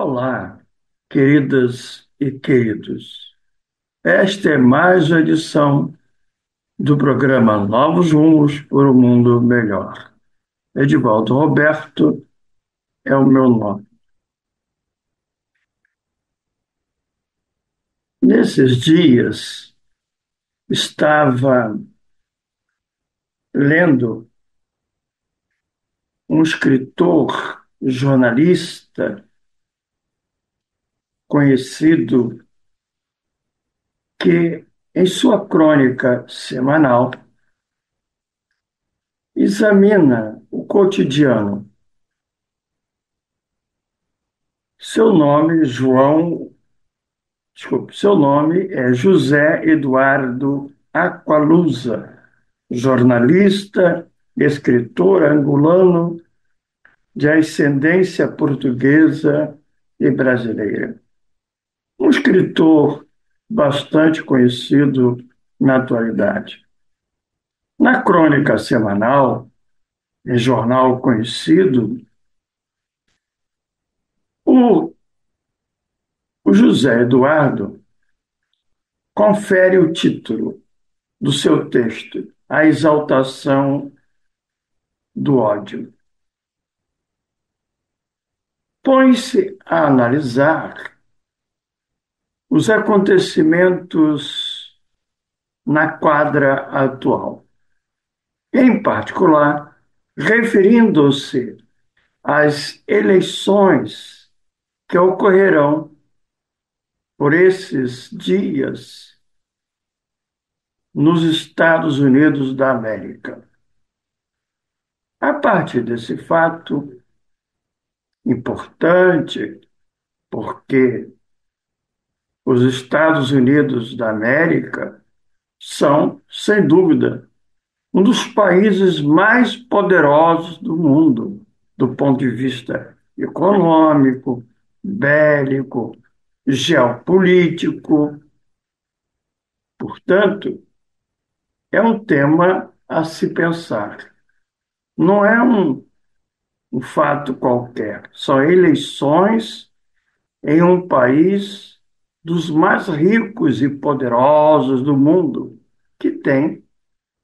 Olá, queridas e queridos. Esta é mais uma edição do programa Novos Rumos por um Mundo Melhor. Edivaldo Roberto é o meu nome. Nesses dias, estava lendo um escritor, jornalista conhecido, que, em sua crônica semanal, examina o cotidiano. Seu nome, seu nome é José Eduardo Aqualusa, jornalista, escritor angolano de ascendência portuguesa e brasileira. Um escritor bastante conhecido na atualidade. Na crônica semanal, em jornal conhecido, o, o José Eduardo confere o título do seu texto, A Exaltação do Ódio. Põe-se a analisar os acontecimentos na quadra atual, em particular, referindo-se às eleições que ocorrerão por esses dias nos Estados Unidos da América. A partir desse fato importante, porque os Estados Unidos da América são, sem dúvida, um dos países mais poderosos do mundo, do ponto de vista econômico, bélico, geopolítico. Portanto, é um tema a se pensar. Não é um fato qualquer, são eleições em um país dos mais ricos e poderosos do mundo, que tem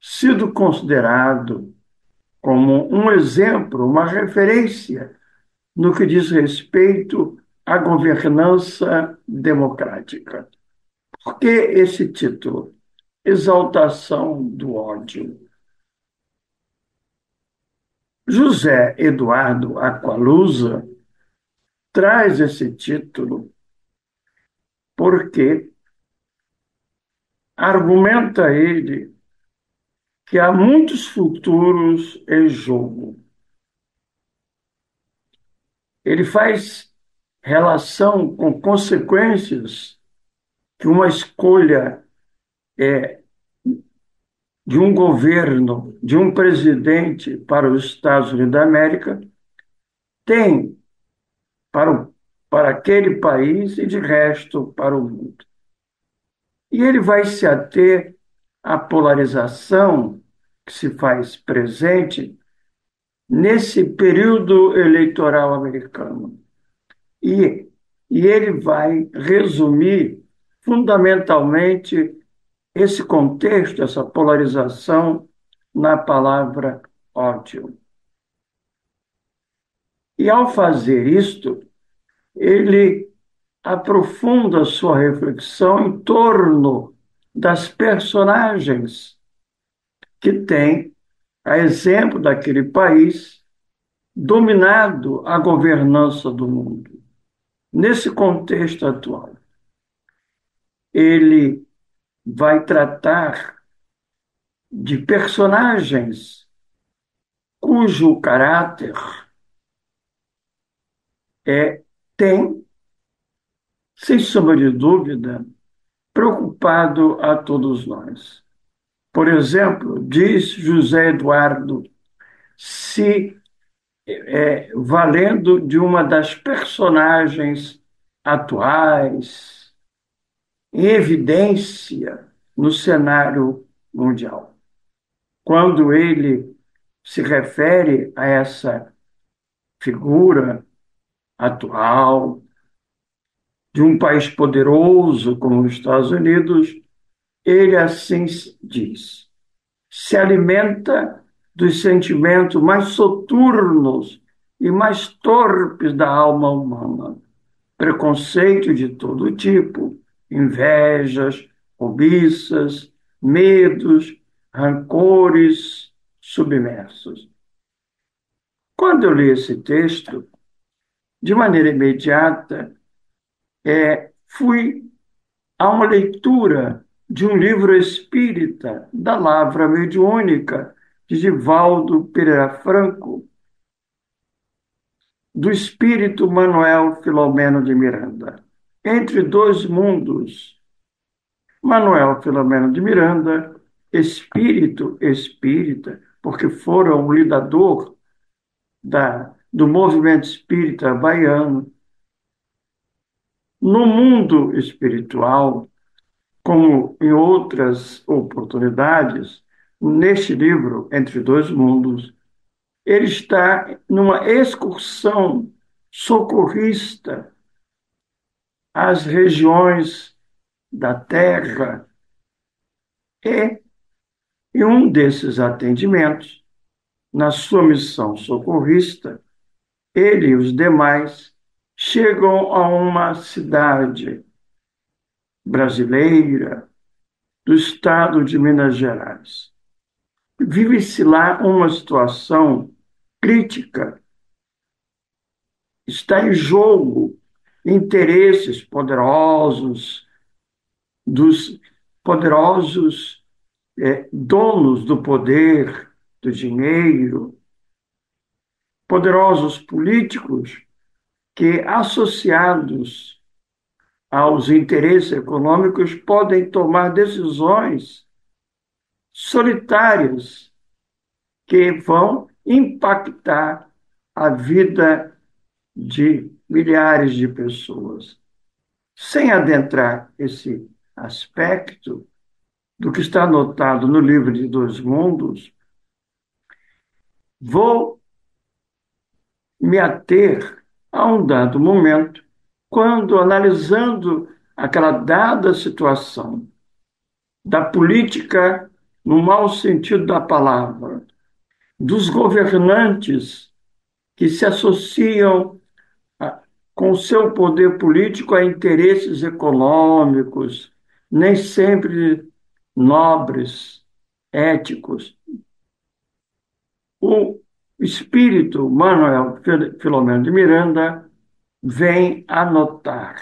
sido considerado como um exemplo, uma referência no que diz respeito à governança democrática. Por que esse título? Exaltação do ódio. José Eduardo Aqualusa traz esse título porque argumenta ele que há muitos futuros em jogo. Ele faz relação com consequências que uma escolha de um governo, de um presidente para os Estados Unidos da América tem para aquele país e, de resto, para o mundo. E ele vai se ater à polarização que se faz presente nesse período eleitoral americano. E ele vai resumir fundamentalmente esse contexto, essa polarização, na palavra ódio. E, ao fazer isto, ele aprofunda sua reflexão em torno das personagens que têm, a exemplo daquele país, dominado a governança do mundo. Nesse contexto atual, ele vai tratar de personagens cujo caráter tem, sem sombra de dúvida, preocupado a todos nós. Por exemplo, diz José Eduardo, se valendo de uma das personagens atuais em evidência no cenário mundial. Quando ele se refere a essa figura atual, de um país poderoso como os Estados Unidos, ele assim diz: se alimenta dos sentimentos mais soturnos e mais torpes da alma humana, preconceito de todo tipo, invejas, cobiças, medos, rancores submersos. Quando eu li esse texto, de maneira imediata, fui a uma leitura de um livro espírita da Lavra Mediúnica, de Divaldo Pereira Franco, do espírito Manuel Filomeno de Miranda. Entre dois mundos, Manuel Filomeno de Miranda, espírito espírita, porque fora um lidador do movimento espírita baiano. No mundo espiritual, como em outras oportunidades, neste livro, Entre Dois Mundos, ele está numa excursão socorrista às regiões da Terra e, em um desses atendimentos, na sua missão socorrista, ele e os demais chegam a uma cidade brasileira do estado de Minas Gerais. Vive-se lá uma situação crítica. Está em jogo interesses poderosos dos poderosos donos do poder, do dinheiro, poderosos políticos que, associados aos interesses econômicos, podem tomar decisões solitárias que vão impactar a vida de milhares de pessoas. Sem adentrar esse aspecto do que está anotado no livro de Dois Mundos, vou me ater a um dado momento, quando, analisando aquela dada situação da política, no mau sentido da palavra, dos governantes que se associam com o seu poder político a interesses econômicos, nem sempre nobres, éticos. O espírito Manuel Filomeno de Miranda vem anotar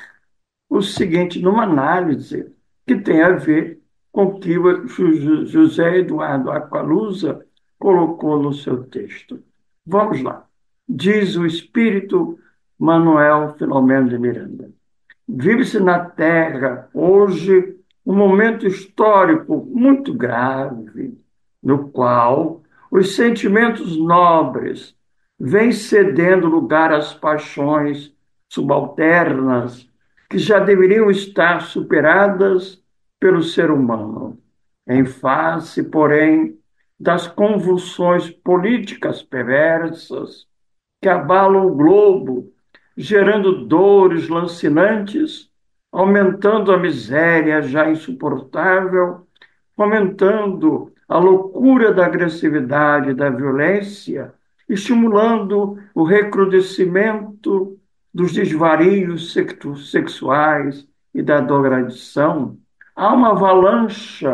o seguinte numa análise que tem a ver com o que o José Eduardo Aqualusa colocou no seu texto. Vamos lá. Diz o espírito Manuel Filomeno de Miranda: vive-se na Terra hoje um momento histórico muito grave, no qual os sentimentos nobres vêm cedendo lugar às paixões subalternas que já deveriam estar superadas pelo ser humano, em face, porém, das convulsões políticas perversas que abalam o globo, gerando dores lancinantes, aumentando a miséria já insuportável, fomentando a loucura da agressividade e da violência, estimulando o recrudescimento dos desvarios sexuais e da drogadição. Há uma avalanche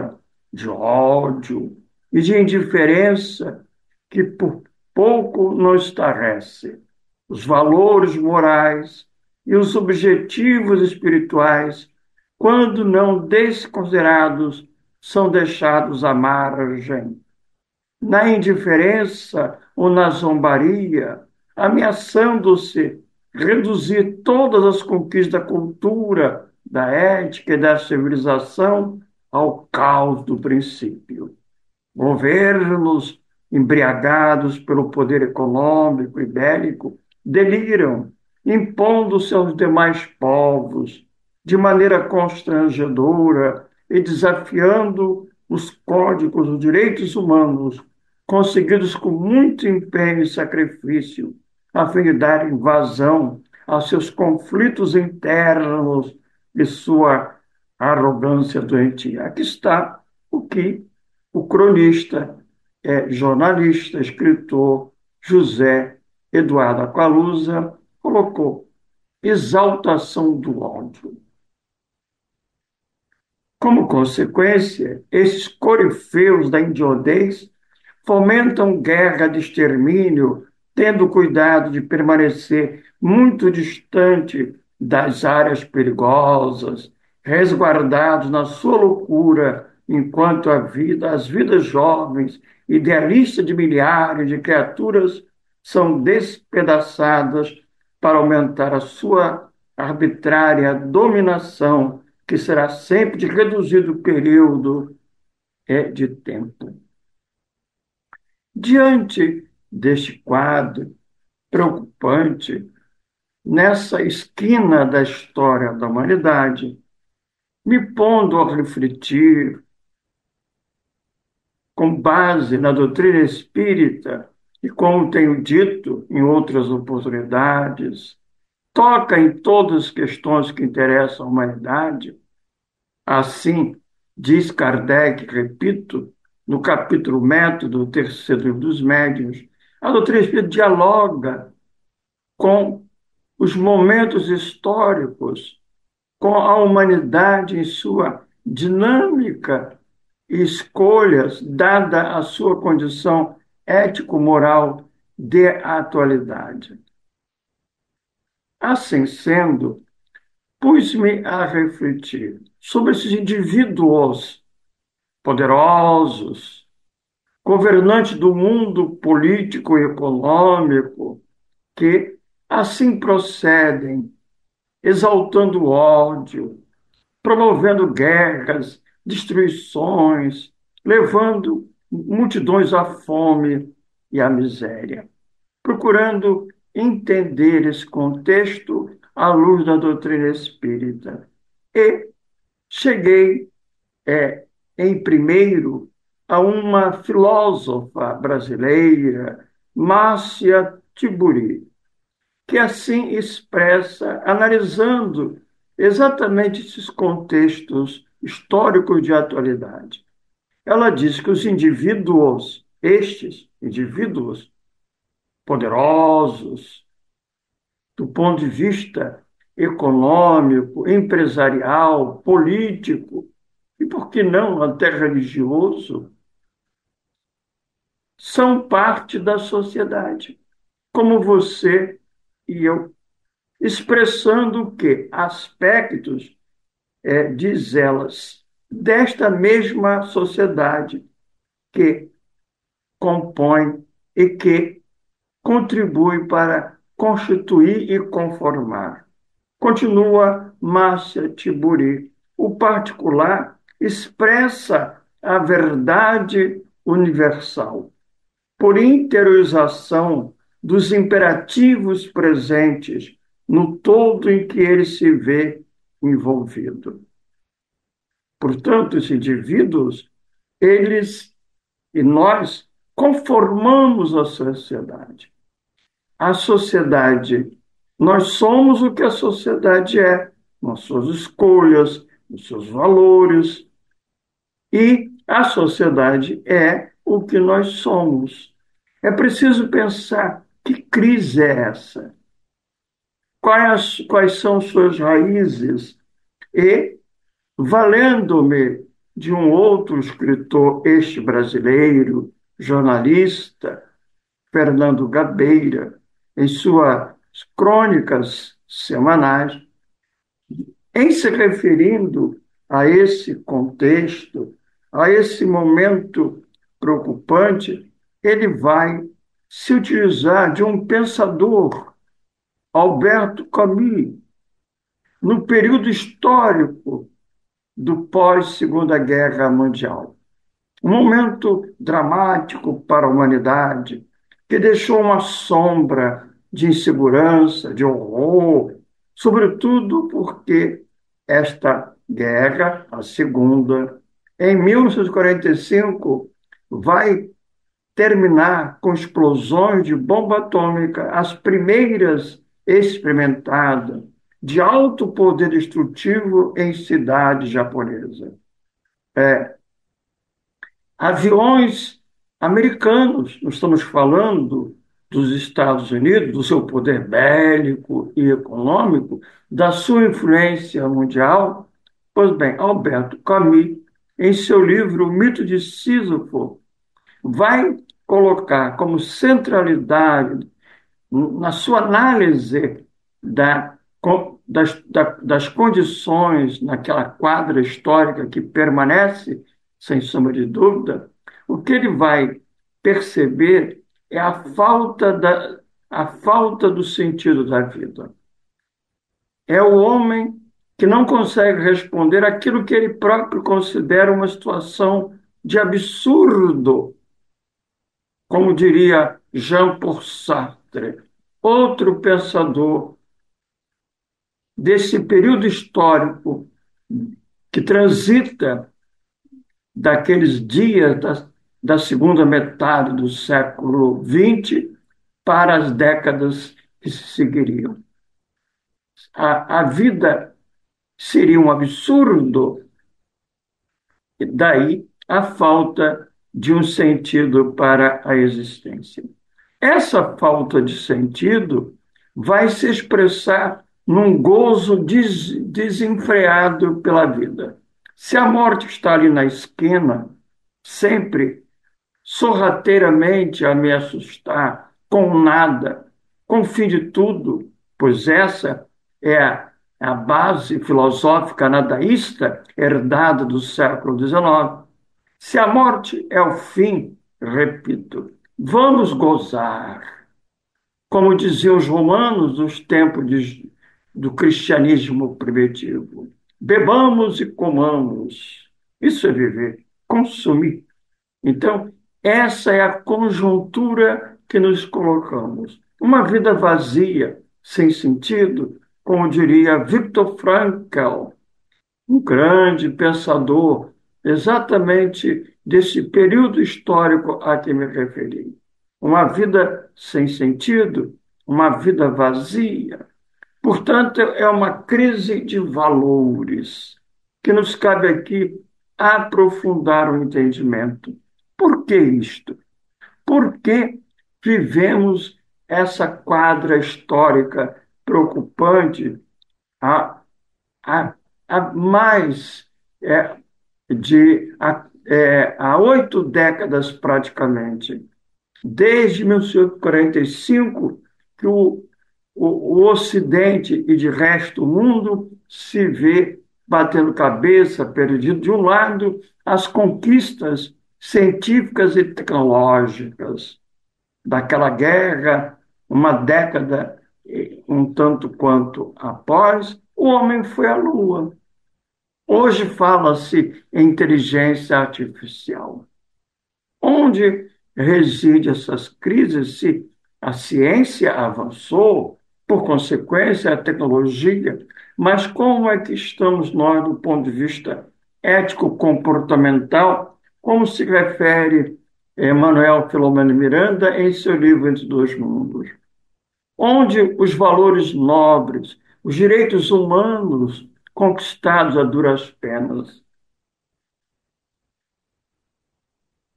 de ódio e de indiferença que por pouco não estarrece. Os valores morais e os objetivos espirituais, quando não desconsiderados, são deixados à margem. Na indiferença ou na zombaria, ameaçando-se reduzir todas as conquistas da cultura, da ética e da civilização ao caos do princípio. Governos embriagados pelo poder econômico e bélico deliram, impondo seus demais povos de maneira constrangedora e desafiando os códigos dos direitos humanos conseguidos com muito empenho e sacrifício, a fim de dar vazão aos seus conflitos internos e sua arrogância doentia. Aqui está o que o cronista, jornalista, escritor José Eduardo Aqualusa colocou: exaltação do ódio. Como consequência, esses corifeus da indiodez fomentam guerra de extermínio, tendo cuidado de permanecer muito distante das áreas perigosas, resguardados na sua loucura, enquanto as vidas jovens, idealistas de milhares de criaturas, são despedaçadas para aumentar a sua arbitrária dominação, que será sempre de reduzido período de tempo. Diante deste quadro preocupante, nessa esquina da história da humanidade, me pondo a refletir, com base na doutrina espírita, e como tenho dito em outras oportunidades, toca em todas as questões que interessam a humanidade. Assim, diz Kardec, repito, no capítulo Método, terceiro livro dos Médiuns, a doutrina espírita dialoga com os momentos históricos, com a humanidade em sua dinâmica e escolhas, dada a sua condição ético-moral de atualidade. Assim sendo, pus-me a refletir sobre esses indivíduos poderosos, governantes do mundo político e econômico, que assim procedem, exaltando o ódio, promovendo guerras, destruições, levando multidões à fome e à miséria. Procurando entender esse contexto à luz da doutrina espírita. E cheguei, em primeiro, a uma filósofa brasileira, Márcia Tiburi, que assim expressa, analisando exatamente esses contextos históricos de atualidade. Ela diz que os indivíduos, estes indivíduos poderosos, do ponto de vista econômico, empresarial, político, e por que não até religioso, são parte da sociedade, como você e eu, expressando o quê? Aspectos, diz elas, desta mesma sociedade que compõe e que contribui para constituir e conformar. Continua Márcia Tiburi. O particular expressa a verdade universal por interiorização dos imperativos presentes no todo em que ele se vê envolvido. Portanto, os indivíduos, eles e nós conformamos a sociedade. A sociedade, nós somos o que a sociedade é, nas suas escolhas, nos seus valores, e a sociedade é o que nós somos. É preciso pensar que crise é essa, quais são suas raízes, e, valendo-me de um outro escritor, este brasileiro, jornalista, Fernando Gabeira, em suas crônicas semanais, em se referindo a esse contexto, a esse momento preocupante, ele vai se utilizar de um pensador, Alberto Camus, no período histórico do pós-Segunda Guerra Mundial. Um momento dramático para a humanidade, que deixou uma sombra de insegurança, de horror, sobretudo porque esta guerra, a segunda, em 1945, vai terminar com explosões de bomba atômica, as primeiras experimentada de alto poder destrutivo em cidade japonesa. Aviões americanos, nós estamos falando dos Estados Unidos, do seu poder bélico e econômico, da sua influência mundial. Pois bem, Alberto Camus, em seu livro O Mito de Sísifo, vai colocar como centralidade na sua análise das condições naquela quadra histórica que permanece, sem sombra de dúvida, o que ele vai perceber é a falta do sentido da vida. É o homem que não consegue responder aquilo que ele próprio considera uma situação de absurdo, como diria Jean-Paul Sartre, outro pensador desse período histórico que transita daqueles dias da segunda metade do século XX para as décadas que se seguiriam. A vida seria um absurdo, e daí a falta de um sentido para a existência. Essa falta de sentido vai se expressar num gozo desenfreado pela vida. Se a morte está ali na esquina, sempre sorrateiramente a me assustar, com nada, com o fim de tudo, pois essa é a base filosófica nadaísta herdada do século XIX. Se a morte é o fim, repito, vamos gozar. Como diziam os romanos nos tempos do cristianismo primitivo. Bebamos e comamos. Isso é viver, consumir. Então, essa é a conjuntura que nos colocamos. Uma vida vazia, sem sentido, como diria Viktor Frankl, um grande pensador, exatamente desse período histórico a que me referi. Uma vida sem sentido, uma vida vazia. Portanto, é uma crise de valores que nos cabe aqui aprofundar o entendimento. Por que isto? Por que vivemos essa quadra histórica preocupante há, há, há mais é, há 8 décadas praticamente? Desde 1945, que o Ocidente e de resto o mundo se vê batendo cabeça, perdido. De um lado, as conquistas científicas e tecnológicas daquela guerra, uma década um tanto quanto após, o homem foi à Lua. Hoje fala-se em inteligência artificial. Onde reside essas crises se a ciência avançou, por consequência, a tecnologia, mas como é que estamos nós do ponto de vista ético-comportamental, como se refere Manuel Filomeno Miranda em seu livro Entre Dois Mundos? Onde os valores nobres, os direitos humanos conquistados a duras penas?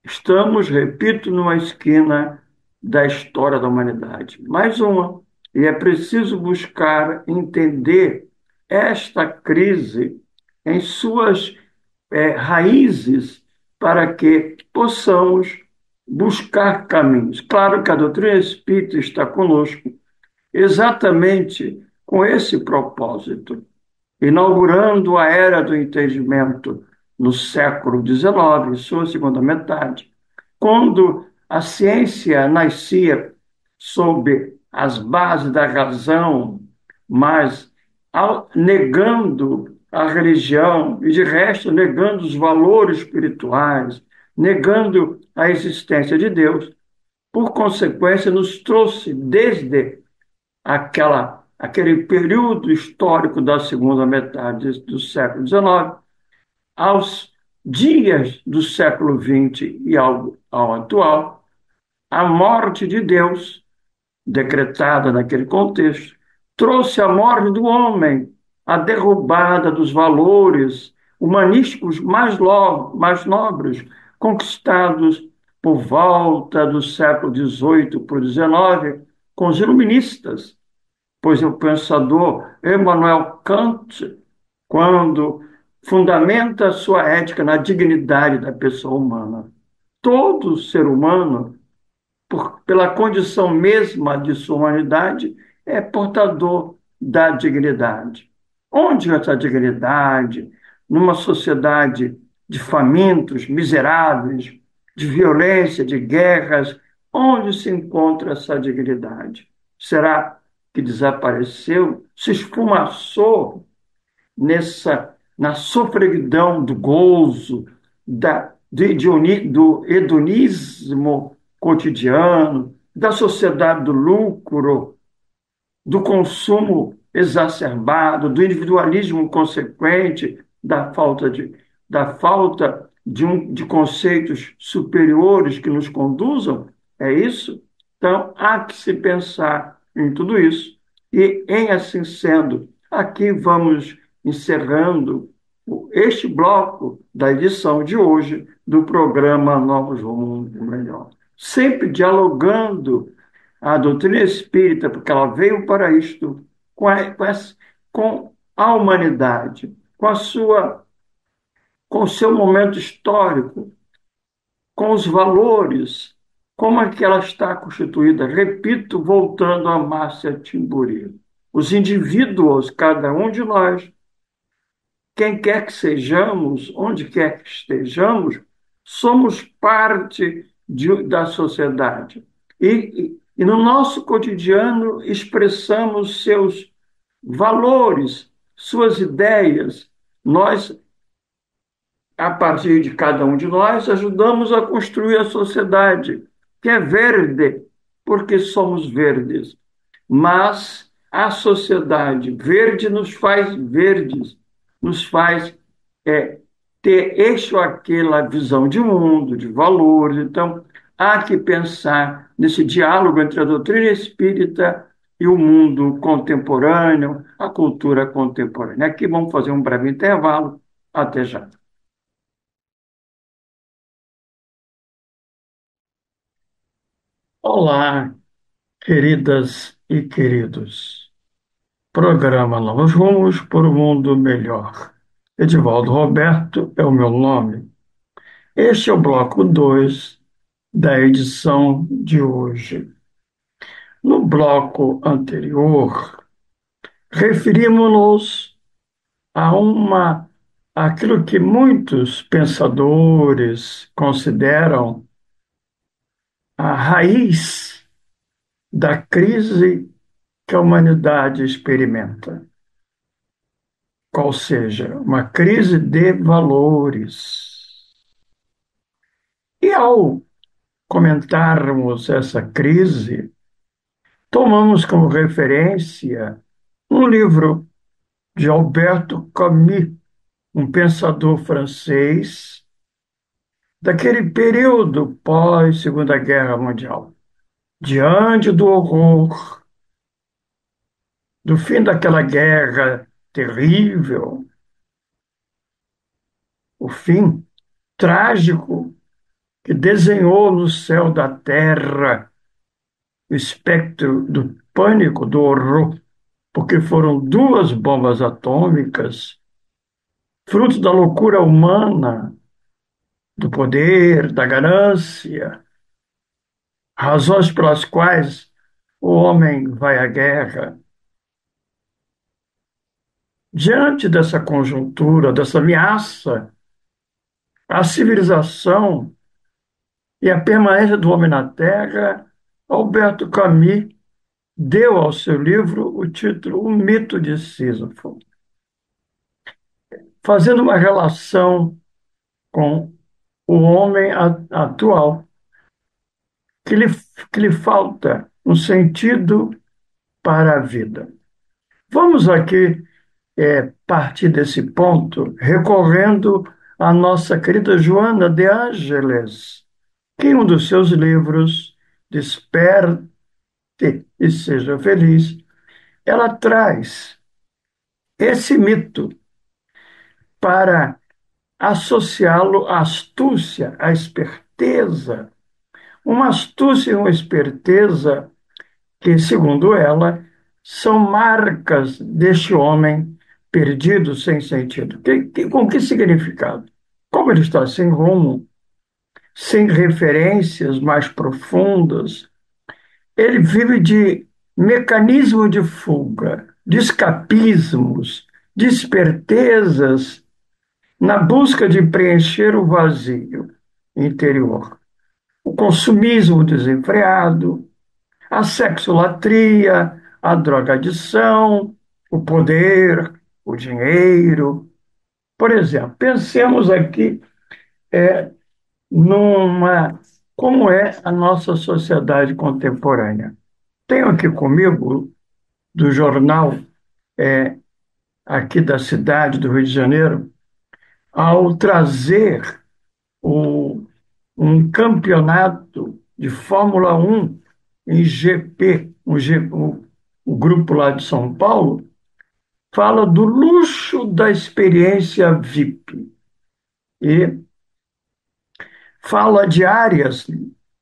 Estamos, repito, numa esquina da história da humanidade. Mais uma. E é preciso buscar entender esta crise em suas raízes para que possamos buscar caminhos. Claro que a doutrina espírita está conosco exatamente com esse propósito, inaugurando a era do entendimento no século XIX, sua segunda metade, quando a ciência nascia sob as bases da razão, mas negando a religião e, de resto, negando os valores espirituais, negando a existência de Deus, por consequência, nos trouxe desde aquele período histórico da segunda metade do século XIX aos dias do século XX e ao atual, a morte de Deus, decretada naquele contexto, trouxe a morte do homem, a derrubada dos valores humanísticos mais nobres, conquistados por volta do século XVIII para o XIX, com os iluministas, pois o pensador Immanuel Kant, quando fundamenta a sua ética na dignidade da pessoa humana. Todo ser humano pela condição mesma de sua humanidade, é portador da dignidade. Onde essa dignidade? Numa sociedade de famintos, miseráveis, de violência, de guerras, onde se encontra essa dignidade? Será que desapareceu? Se esfumaçou na sofreguidão do gozo, do hedonismo cotidiano, da sociedade do lucro, do consumo exacerbado, do individualismo consequente, da falta de conceitos superiores que nos conduzam? É isso? Então, há que se pensar em tudo isso. E, em assim sendo, aqui vamos encerrando este bloco da edição de hoje do programa Novos Rumos do Melhor. Sempre dialogando a doutrina espírita, porque ela veio para isto, com a humanidade, com o seu momento histórico, com os valores, como é que ela está constituída. Repito, voltando a Márcia Timburi. Os indivíduos, cada um de nós, quem quer que sejamos, onde quer que estejamos, somos parte da sociedade. E no nosso cotidiano expressamos seus valores, suas ideias. Nós, a partir de cada um de nós, ajudamos a construir a sociedade, que é verde, porque somos verdes. Mas a sociedade verde nos faz verdes, nos faz é, ter este ou aquela visão de mundo, de valores. Então, há que pensar nesse diálogo entre a doutrina espírita e o mundo contemporâneo, a cultura contemporânea. Aqui vamos fazer um breve intervalo. Até já. Olá, queridas e queridos. Programa Novos Rumos por um Mundo Melhor. Edivaldo Roberto é o meu nome. Este é o bloco 2 da edição de hoje. No bloco anterior, referimos-nos a aquilo que muitos pensadores consideram a raiz da crise que a humanidade experimenta, qual seja, uma crise de valores. E ao comentarmos essa crise, tomamos como referência um livro de Alberto Camus, um pensador francês daquele período pós-Segunda Guerra Mundial. Diante do horror, do fim daquela guerra terrível, o fim trágico que desenhou no céu da terra o espectro do pânico, do horror, porque foram duas bombas atômicas, fruto da loucura humana, do poder, da ganância, razões pelas quais o homem vai à guerra. Diante dessa conjuntura, dessa ameaça à civilização e à permanência do homem na Terra, Alberto Camus deu ao seu livro o título O Mito de Sísifo, fazendo uma relação com o homem atual, que lhe, que lhe falta um sentido para a vida. Vamos aqui partir desse ponto recorrendo à nossa querida Joana de Ângeles, que em um dos seus livros, Desperte e Seja Feliz, ela traz esse mito para associá-lo à astúcia, à esperteza, uma astúcia e uma esperteza que, segundo ela, são marcas deste homem perdido sem sentido. Com que significado? Como ele está sem rumo, sem referências mais profundas, ele vive de mecanismo de fuga, de escapismos, de espertezas na busca de preencher o vazio interior. O consumismo desenfreado, a sexolatria, a drogadição, o poder, o dinheiro. Por exemplo, pensemos aqui numa como é a nossa sociedade contemporânea. Tenho aqui comigo do jornal aqui da cidade do Rio de Janeiro, ao trazer o, um campeonato de Fórmula 1 em GP, o grupo lá de São Paulo, fala do luxo da experiência VIP e fala de áreas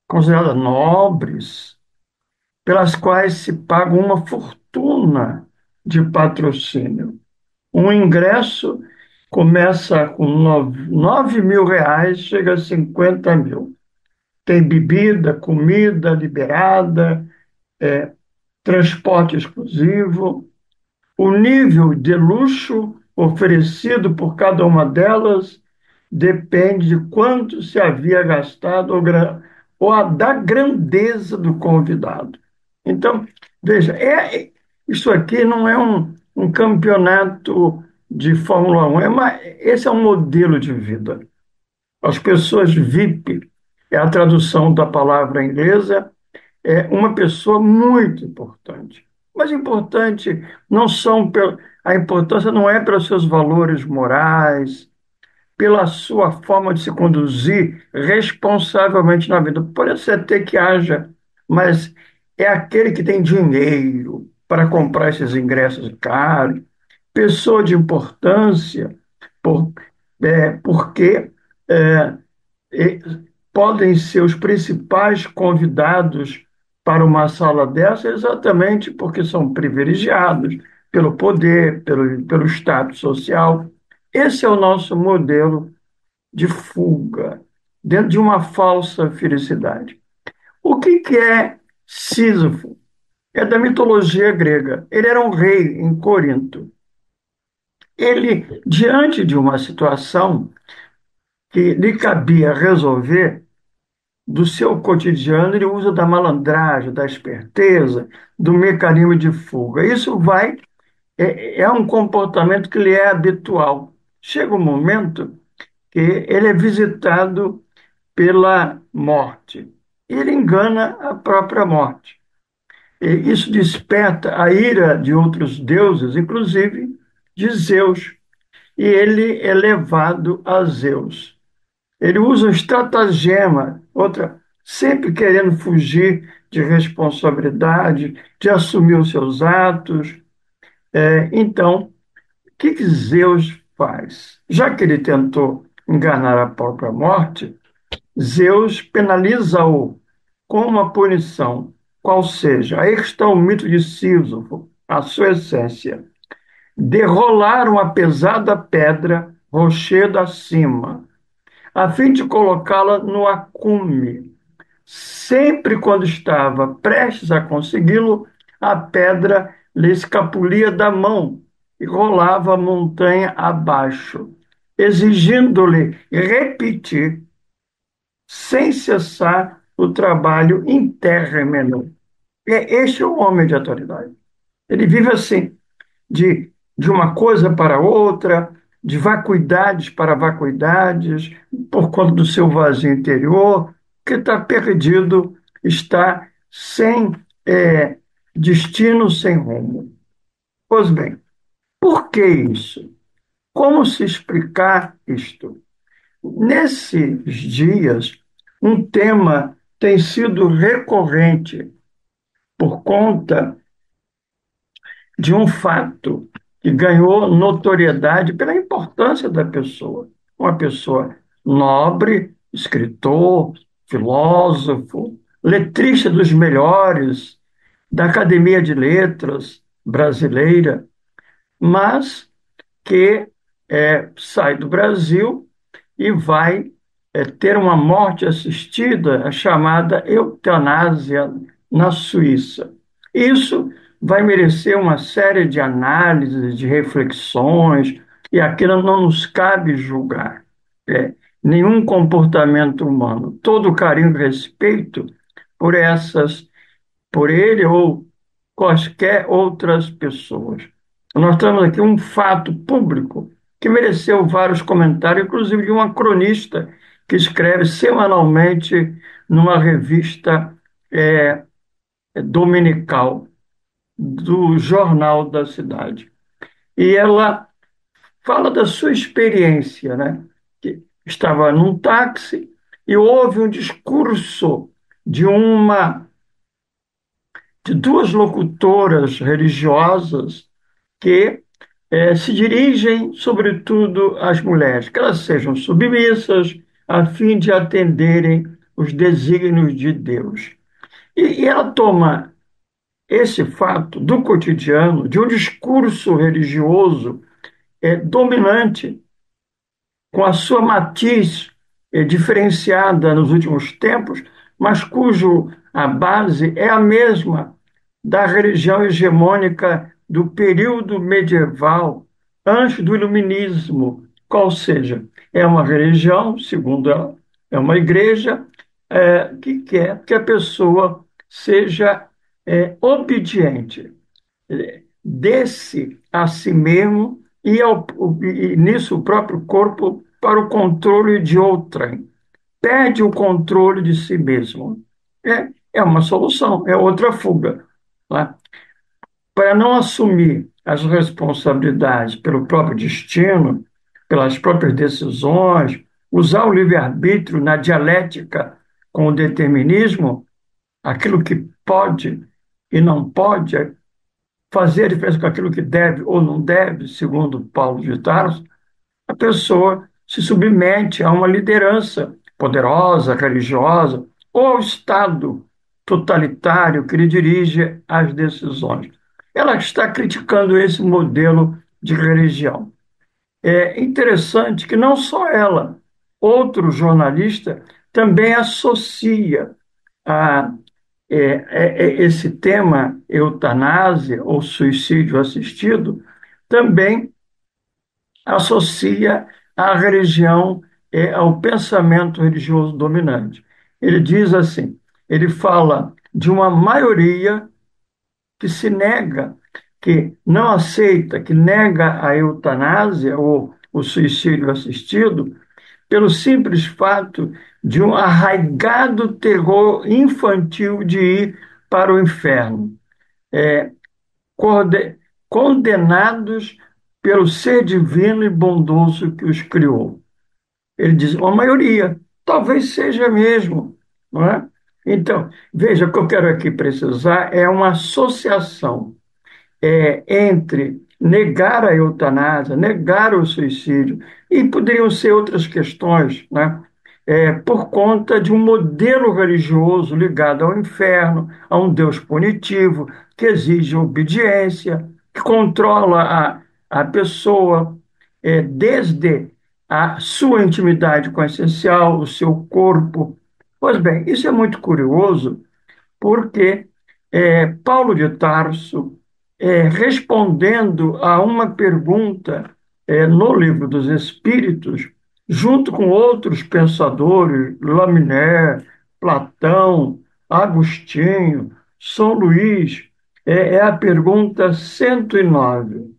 consideradas nobres, pelas quais se paga uma fortuna de patrocínio. Um ingresso começa com R$ 9.000, chega a 50.000. Tem bebida, comida liberada, transporte exclusivo. O nível de luxo oferecido por cada uma delas depende de quanto se havia gastado ou da grandeza do convidado. Então, veja, isso aqui não é um campeonato de Fórmula 1, esse é um modelo de vida. As pessoas VIP, é a tradução da palavra inglesa, é uma pessoa muito importante. Mas importante não são a importância não é pelos seus valores morais, pela sua forma de se conduzir responsavelmente na vida. Pode ser até que haja, mas é aquele que tem dinheiro para comprar esses ingressos caros, pessoa de importância, por, porque é, e podem ser os principais convidados para uma sala dessa exatamente porque são privilegiados pelo poder, pelo status social. Esse é o nosso modelo de fuga, dentro de uma falsa felicidade. O que é Sísifo? É da mitologia grega. Ele era um rei em Corinto. Ele, diante de uma situação que lhe cabia resolver, do seu cotidiano, ele usa da malandragem, da esperteza, do mecanismo de fuga. Isso é um comportamento que lhe é habitual. Chega um momento que ele é visitado pela morte. Ele engana a própria morte. E isso desperta a ira de outros deuses, inclusive de Zeus. E ele é levado a Zeus. Ele usa um estratagema, outra, sempre querendo fugir de responsabilidade, de assumir os seus atos. Então, o que Zeus faz? Já que ele tentou enganar a própria morte, Zeus penaliza-o com uma punição, qual seja, aí está o mito de Sísifo, a sua essência, de rolar uma pesada pedra rochedo acima, a fim de colocá-la no acume. Sempre quando estava prestes a consegui-lo, a pedra lhe escapulia da mão e rolava a montanha abaixo, exigindo-lhe repetir sem cessar o trabalho em terra menor. Este é o homem de autoridade. Ele vive assim, de uma coisa para outra, de vacuidades para vacuidades, por conta do seu vazio interior, que está perdido, está sem destino, sem rumo. Pois bem, por que isso? Como se explicar isto? Nesses dias, um tema tem sido recorrente por conta de um fato que ganhou notoriedade pela importância da pessoa. Uma pessoa nobre, escritor, filósofo, letrista dos melhores, da Academia de Letras brasileira, mas que sai do Brasil e vai ter uma morte assistida, a chamada eutanásia, na Suíça. Isso vai merecer uma série de análises, de reflexões, e aquilo não nos cabe julgar. Nenhum comportamento humano. Todo carinho e respeito por por ele ou quaisquer outras pessoas. Nós temos aqui um fato público que mereceu vários comentários, inclusive de uma cronista que escreve semanalmente numa revista é, dominical do Jornal da Cidade. E ela fala da sua experiência, né? Que estava num táxi e houve um discurso de de duas locutoras religiosas que se dirigem, sobretudo, às mulheres, que elas sejam submissas, a fim de atenderem os desígnios de Deus. E ela toma esse fato do cotidiano, de um discurso religioso dominante, com a sua matiz diferenciada nos últimos tempos, mas cujo a base é a mesma da religião hegemônica do período medieval, antes do iluminismo, qual seja, é uma religião, segundo ela, é uma igreja que quer que a pessoa seja obediente, desse a si mesmo e nisso o próprio corpo para o controle de outrem. Perde o controle de si mesmo. É uma solução, é outra fuga. Né? Para não assumir as responsabilidades pelo próprio destino, pelas próprias decisões, usar o livre-arbítrio na dialética com o determinismo, aquilo que pode e não pode, fazer a diferença com aquilo que deve ou não deve, segundo Paulo de Tarso, a pessoa se submete a uma liderança poderosa, religiosa, ou ao Estado totalitário que lhe dirige as decisões. Ela está criticando esse modelo de religião. É interessante que não só ela, outro jornalista também associa a esse tema, eutanásia ou suicídio assistido, também associa à religião, ao pensamento religioso dominante. Ele diz assim: ele fala de uma maioria que se nega, que não aceita, que nega a eutanásia ou o suicídio assistido, pelo simples fato de um arraigado terror infantil de ir para o inferno, condenados pelo ser divino e bondoso que os criou. Ele diz, uma maioria, talvez seja mesmo, não é? Então, veja, o que eu quero aqui precisar é uma associação entre negar a eutanásia, negar o suicídio, e poderiam ser outras questões, né? Por conta de um modelo religioso ligado ao inferno, a um Deus punitivo, que exige obediência, que controla a pessoa, desde a sua intimidade com o essencial, o seu corpo. Pois bem, isso é muito curioso, porque Paulo de Tarso, respondendo a uma pergunta no Livro dos Espíritos, junto com outros pensadores, Laminé, Platão, Agostinho, São Luís, é a pergunta 109.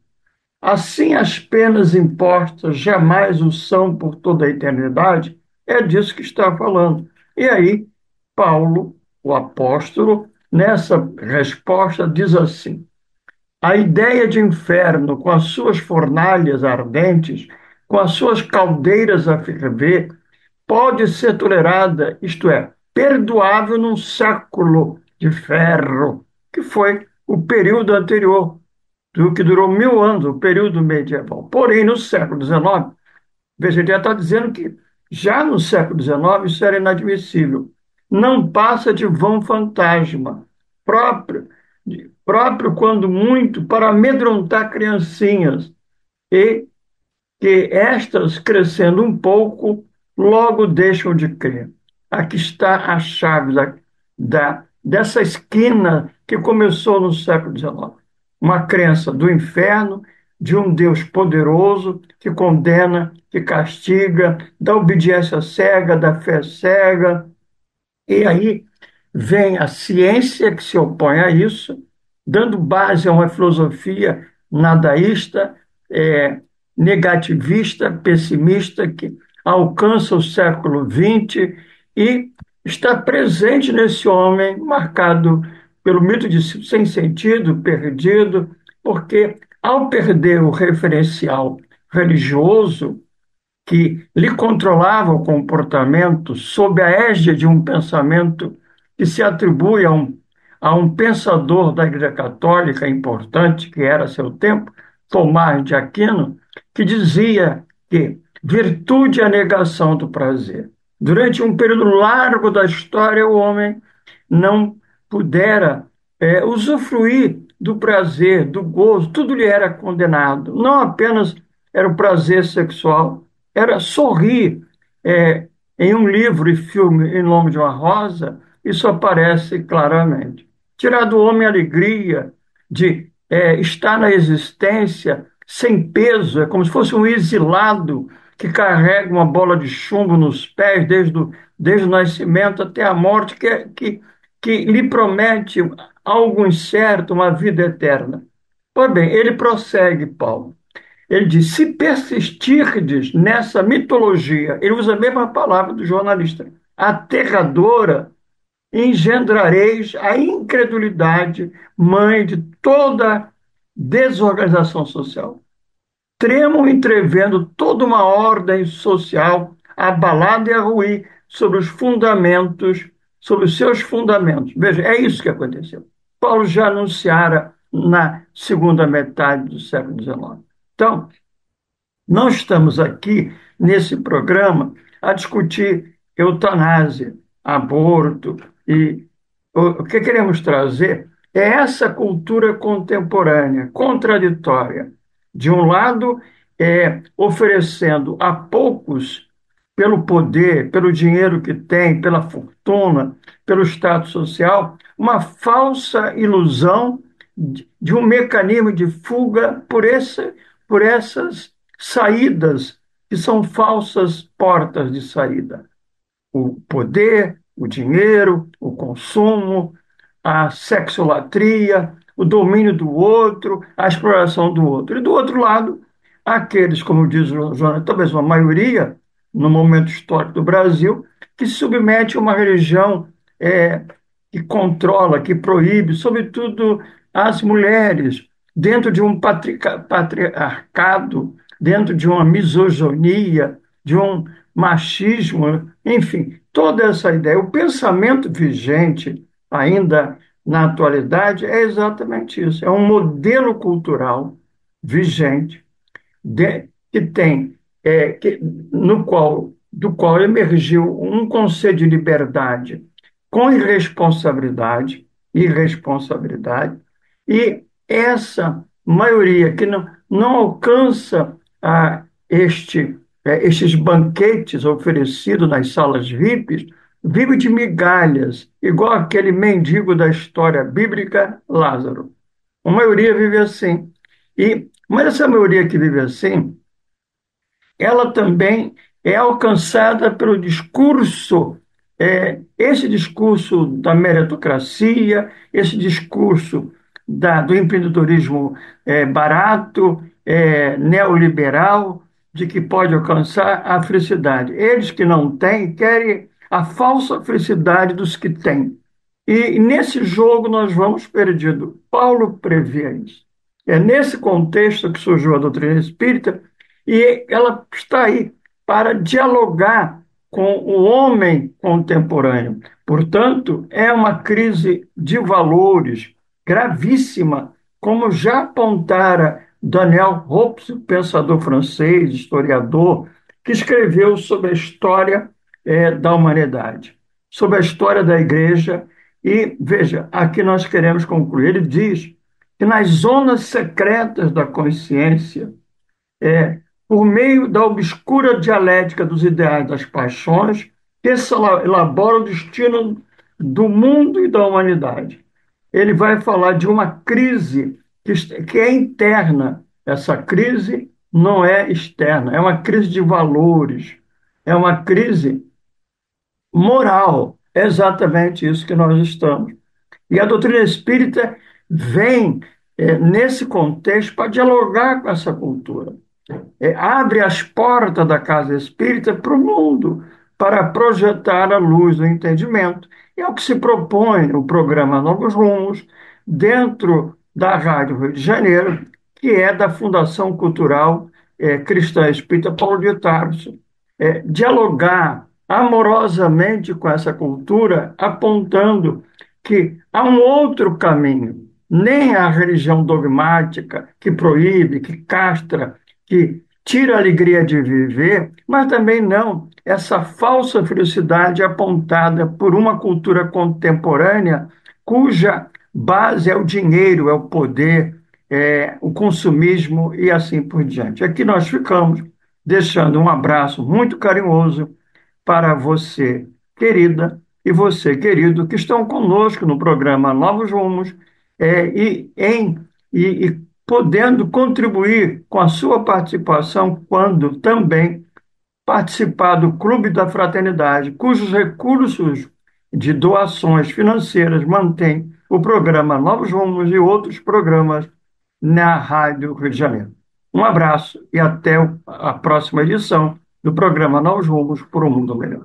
Assim, as penas impostas jamais o são por toda a eternidade? É disso que está falando. E aí, Paulo, o apóstolo, nessa resposta, diz assim: a ideia de inferno, com as suas fornalhas ardentes, com as suas caldeiras a ferver, pode ser tolerada, isto é, perdoável num século de ferro, que foi o período anterior. do que durou 1000 anos, o período medieval. Porém, no século XIX, veja, ele já está dizendo que já no século XIX isso era inadmissível. Não passa de vão fantasma, próprio, próprio quando muito, para amedrontar criancinhas, e que estas, crescendo um pouco, logo deixam de crer. Aqui está a chave dessa esquina que começou no século XIX. Uma crença do inferno, de um Deus poderoso que condena, que castiga, da obediência cega, da fé cega, e aí vem a ciência que se opõe a isso, dando base a uma filosofia nadaísta, é, negativista, pessimista, que alcança o século XX e está presente nesse homem marcado pelo mito de sem sentido, perdido, porque ao perder o referencial religioso, que lhe controlava o comportamento sob a égide de um pensamento que se atribui a um pensador da Igreja Católica importante, que era a seu tempo, Tomás de Aquino, que dizia que virtude é a negação do prazer. Durante um período largo da história, o homem não pudera usufruir do prazer, do gozo, tudo lhe era condenado. Não apenas era o prazer sexual, era sorrir. É, em um livro e filme Em Nome de uma Rosa, isso aparece claramente. Tirar do homem a alegria de estar na existência sem peso, é como se fosse um exilado que carrega uma bola de chumbo nos pés desde o nascimento até a morte, que lhe promete algo incerto, uma vida eterna. Pois bem, ele prossegue, Paulo. Ele diz: se persistirdes nessa mitologia, ele usa a mesma palavra do jornalista, aterradora, engendrareis a incredulidade, mãe de toda desorganização social. Tremam entrevendo toda uma ordem social abalada e a ruir sobre os fundamentos, sobre os seus fundamentos. Veja, é isso que aconteceu. Paulo já anunciara na segunda metade do século XIX. Então, não estamos aqui, nesse programa, a discutir eutanásia, aborto e o que queremos trazer é essa cultura contemporânea, contraditória. De um lado, oferecendo a poucos, pelo poder, pelo dinheiro que tem, pela fortuna, pelo status social, uma falsa ilusão de um mecanismo de fuga por essas saídas que são falsas portas de saída. O poder, o dinheiro, o consumo, a sexolatria, o domínio do outro, a exploração do outro. E do outro lado, aqueles, como diz o Jonas, talvez uma maioria, no momento histórico do Brasil, que se submete a uma religião que controla, que proíbe, sobretudo as mulheres, dentro de um patriarcado, dentro de uma misoginia, de um machismo, enfim, toda essa ideia. O pensamento vigente, ainda na atualidade, é exatamente isso. É um modelo cultural vigente que tem, do qual emergiu um conceito de liberdade com irresponsabilidade, e essa maioria que não alcança estes banquetes oferecidos nas salas VIPs, vive de migalhas, igual aquele mendigo da história bíblica, Lázaro. A maioria vive assim. Mas essa maioria que vive assim, ela também é alcançada pelo discurso, esse discurso da meritocracia, esse discurso do empreendedorismo barato, neoliberal, de que pode alcançar a felicidade. Eles que não têm querem a falsa felicidade dos que têm. E nesse jogo nós vamos perdido. Paulo previa isso. É nesse contexto que surgiu a doutrina espírita e ela está aí para dialogar com o homem contemporâneo. Portanto, é uma crise de valores gravíssima como já apontara Daniel Hobbes, pensador francês, historiador, que escreveu sobre a história da humanidade, sobre a história da igreja. E, veja, aqui nós queremos concluir. Ele diz que nas zonas secretas da consciência, por meio da obscura dialética dos ideais das paixões, que se elabora o destino do mundo e da humanidade. Ele vai falar de uma crise que é interna. Essa crise não é externa, é uma crise de valores, é uma crise moral. É exatamente isso que nós estamos. E a doutrina espírita vem, nesse contexto, para dialogar com essa cultura. Abre as portas da casa espírita para o mundo, para projetar a luz do entendimento. E é o que se propõe o programa Novos Rumos, dentro da Rádio Rio de Janeiro, que é da Fundação Cultural Cristã Espírita Paulo de Tarso. Dialogar amorosamente com essa cultura, apontando que há um outro caminho, nem a religião dogmática que proíbe, que castra, que tira a alegria de viver, mas também não essa falsa felicidade apontada por uma cultura contemporânea cuja base é o dinheiro, é o poder, é o consumismo e assim por diante. Aqui nós ficamos deixando um abraço muito carinhoso para você, querida, e você, querido, que estão conosco no programa Novos Rumos, e podendo contribuir com a sua participação quando também participar do Clube da Fraternidade, cujos recursos de doações financeiras mantêm o programa Novos Rumos e outros programas na Rádio Rio de Janeiro. Um abraço e até a próxima edição do programa Novos Rumos por um Mundo Melhor.